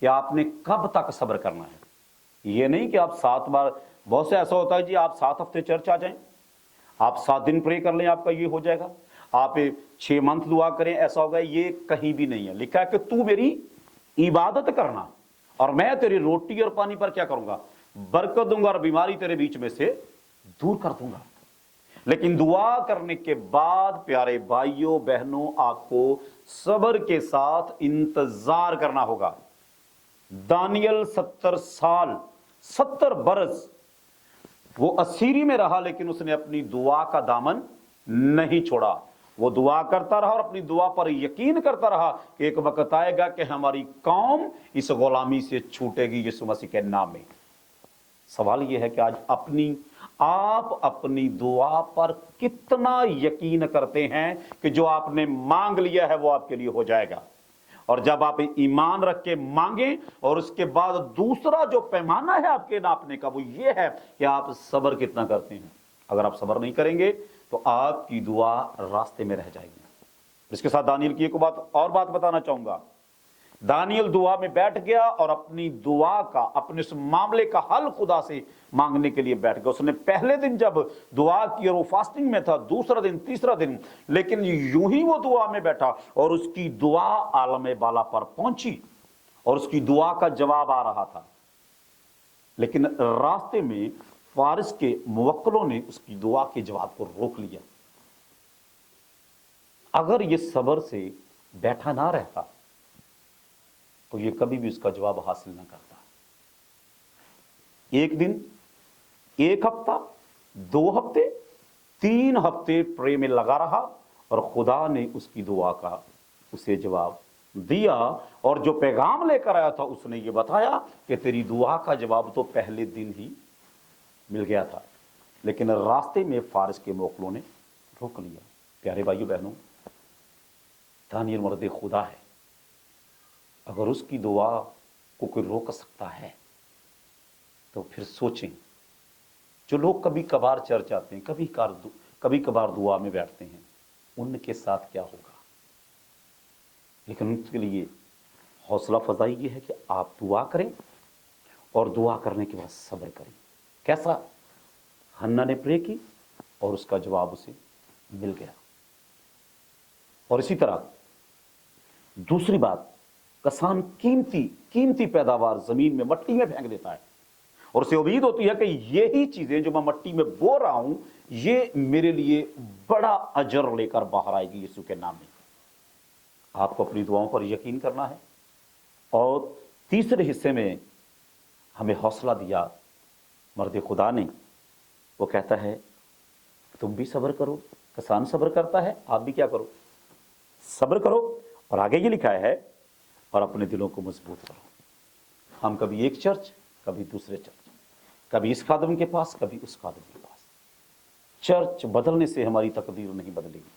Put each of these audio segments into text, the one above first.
कि आपने कब तक सब्र करना है। ये नहीं कि आप 7 बार, बहुत से ऐसा होता है जी आप 7 हफ्ते चर्च आ जाएं, आप 7 दिन प्रे कर लें आपका ये हो जाएगा, आप 6 मंथ दुआ करें ऐसा होगा। ये कहीं भी नहीं है। लिखा है कि तू मेरी इबादत करना और मैं तेरी रोटी और पानी पर क्या करूंगा, बरकत दूंगा और बीमारी तेरे बीच में से दूर कर दूंगा। लेकिन दुआ करने के बाद प्यारे भाइयों बहनों, आपको सब्र के साथ इंतजार करना होगा। दानियल 70 साल 70 बरस वो असीरी में रहा, लेकिन उसने अपनी दुआ का दामन नहीं छोड़ा। वो दुआ करता रहा और अपनी दुआ पर यकीन करता रहा कि एक वक्त आएगा कि हमारी कौम इस गुलामी से छूटेगी यीशु मसीह के नाम में। सवाल यह है कि आज आप अपनी दुआ पर कितना यकीन करते हैं कि जो आपने मांग लिया है वो आपके लिए हो जाएगा। और जब आप ईमान रख के मांगे और उसके बाद दूसरा जो पैमाना है आपके नापने का वो ये है कि आप सब्र कितना करते हैं। अगर आप सब्र नहीं करेंगे तो आपकी दुआ रास्ते में रह जाएगी। इसके साथ दानियल की एक और बात बताना चाहूंगा। दानियल दुआ में बैठ गया और अपनी दुआ का, अपने उस मामले का हल खुदा से मांगने के लिए बैठ गया। उसने पहले दिन जब दुआ की और वो फास्टिंग में था, दूसरा दिन, तीसरा दिन, लेकिन यूं ही वो दुआ में बैठा और उसकी दुआ आलम बाला पर पहुंची और उसकी दुआ का जवाब आ रहा था। लेकिन रास्ते में फारिस के मुवक्किलों ने उसकी दुआ के जवाब को रोक लिया। अगर ये सब्र से बैठा ना रहता तो ये कभी भी उसका जवाब हासिल ना करता। एक दिन, एक हफ्ता, 2 हफ्ते, 3 हफ्ते प्रे में लगा रहा और खुदा ने उसकी दुआ का उसे जवाब दिया। और जो पैगाम लेकर आया था उसने ये बताया कि तेरी दुआ का जवाब तो पहले दिन ही मिल गया था, लेकिन रास्ते में फारिस के मुवक्किलों ने रोक लिया। प्यारे भाइयों बहनों, दानियल मर्द खुदा है। अगर उसकी दुआ को कोई रोक सकता है तो फिर सोचें, जो लोग कभी कभार चर्च आते हैं, कभी कभार दुआ में बैठते हैं, उनके साथ क्या होगा। लेकिन उनके लिए हौसला फजाई ये है कि आप दुआ करें और दुआ करने के बाद सब्र करें। कैसा हन्ना ने प्रे की और उसका जवाब उसे मिल गया। और इसी तरह दूसरी बात, किसान कीमती पैदावार जमीन में, मट्टी में फेंक देता है और उसे उम्मीद होती है कि यही चीजें जो मैं मट्टी में बो रहा हूं ये मेरे लिए बड़ा अजर लेकर बाहर आएगी यीशु के नाम में। आपको अपनी दुआओं पर यकीन करना है। और तीसरे हिस्से में हमें हौसला दिया मर्द खुदा ने। वो कहता है तुम भी सब्र करो। किसान सब्र करता है, आप भी क्या करो, सब्र करो। और आगे ये लिखा है और अपने दिलों को मजबूत करो। हम कभी एक चर्च, कभी दूसरे चर्च, कभी इस खादम के पास, कभी उस खादम के पास। चर्च बदलने से हमारी तकदीर नहीं बदलेगी,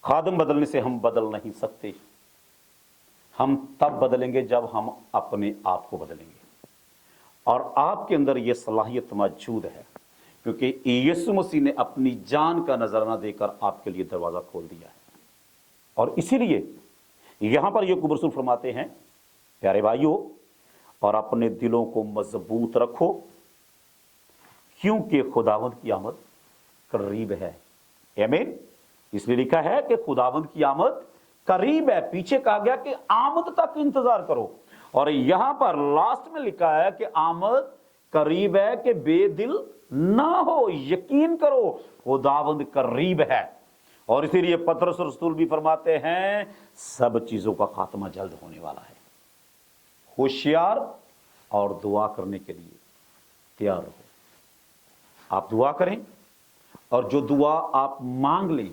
खादम बदलने से हम बदल नहीं सकते। हम तब बदलेंगे जब हम अपने आप को बदलेंगे। और आपके अंदर यह सलाहियत मौजूद है क्योंकि यीशु मसीह ने अपनी जान का नजराना देकर आपके लिए दरवाजा खोल दिया है। और इसीलिए यहां पर यकूब रसूल फरमाते हैं, प्यारे भाइयों, और अपने दिलों को मजबूत रखो क्योंकि खुदावंद की आमद करीब है। आमीन। इसलिए लिखा है कि खुदावंद की आमद करीब है। पीछे कहा गया कि आमद तक इंतजार करो, और यहां पर लास्ट में लिखा है कि आमद करीब है कि बेदिल ना हो, यकीन करो खुदावंद करीब है। और इसीलिए पतरस रसूल भी फरमाते हैं सब चीजों का खात्मा जल्द होने वाला है। होशियार और दुआ करने के लिए तैयार रहो। आप दुआ करें और जो दुआ आप मांग लें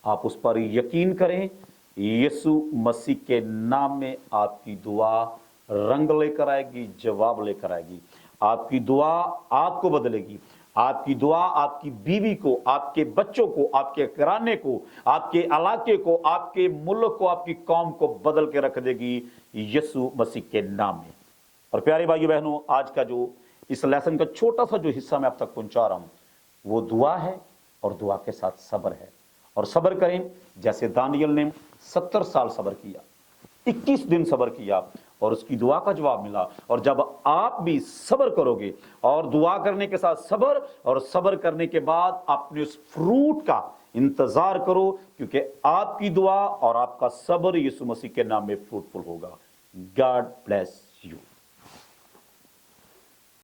आप उस पर यकीन करें। यीशु मसीह के नाम में आपकी दुआ रंग लेकर आएगी, जवाब लेकर आएगी। आपकी दुआ आपको बदलेगी। आपकी दुआ आपकी बीवी को, आपके बच्चों को, आपके घराने को, आपके इलाके को, आपके मुल्क को, आपकी कौम को बदल के रख देगी यीशु मसीह के नाम में। और प्यारे भाइयों बहनों, आज का जो इस लेसन का छोटा सा जो हिस्सा मैं आप तक पहुंचा रहा हूं वो दुआ है और दुआ के साथ सब्र है। और सब्र करें जैसे दानियल ने 70 साल सब्र किया। 21 दिन सब्र किया और उसकी दुआ का जवाब मिला। और जब आप भी सब्र करोगे और दुआ करने के साथ सब्र, और सब्र करने के बाद अपने उस फ्रूट का इंतजार करो, क्योंकि आपकी दुआ और आपका सब्र यीशु मसीह के नाम में फ्रूटफुल होगा। God bless you.